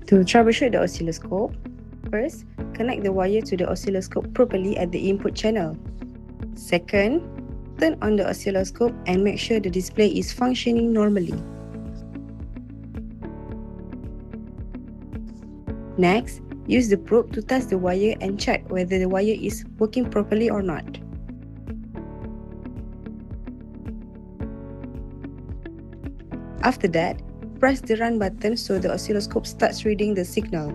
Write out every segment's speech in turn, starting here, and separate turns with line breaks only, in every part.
To troubleshoot the oscilloscope, first, connect the wire to the oscilloscope properly at the input channel. Second, turn on the oscilloscope and make sure the display is functioning normally. Next, use the probe to test the wire and check whether the wire is working properly or not. After that, press the run button so the oscilloscope starts reading the signal.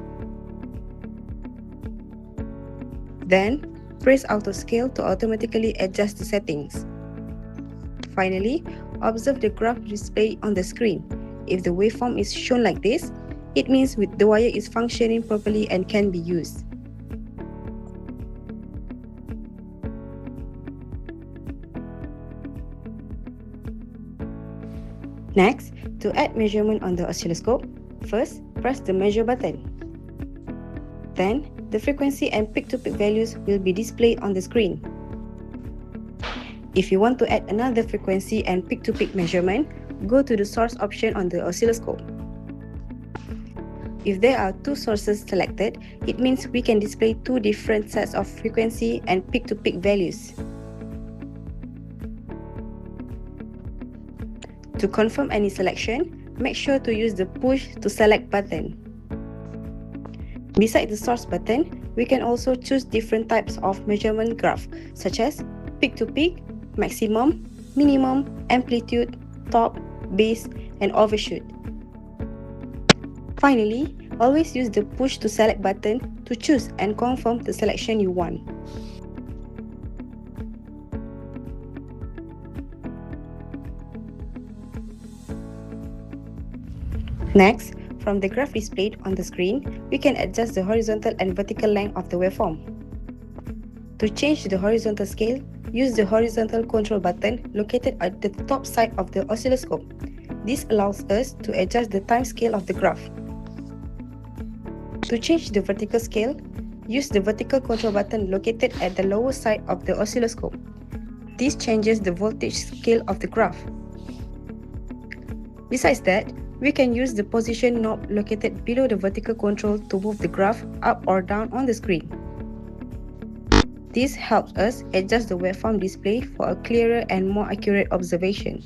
Then, press auto scale to automatically adjust the settings. Finally, observe the graph displayed on the screen. If the waveform is shown like this, it means the wire is functioning properly and can be used. Next, to add measurement on the oscilloscope, first press the measure button. Then, the frequency and peak-to-peak values will be displayed on the screen. If you want to add another frequency and peak-to-peak measurement, go to the source option on the oscilloscope. If there are two sources selected, it means we can display two different sets of frequency and peak-to-peak values. To confirm any selection, make sure to use the push to select button. Beside the source button, we can also choose different types of measurement graph, such as peak-to-peak, maximum, minimum, amplitude, top, base, and overshoot. Finally, always use the push to select button to choose and confirm the selection you want. Next, from the graph displayed on the screen, we can adjust the horizontal and vertical length of the waveform. To change the horizontal scale, use the horizontal control button located at the top side of the oscilloscope. This allows us to adjust the time scale of the graph. To change the vertical scale, use the vertical control button located at the lower side of the oscilloscope. This changes the voltage scale of the graph. Besides that, we can use the position knob located below the vertical control to move the graph up or down on the screen. This helps us adjust the waveform display for a clearer and more accurate observation.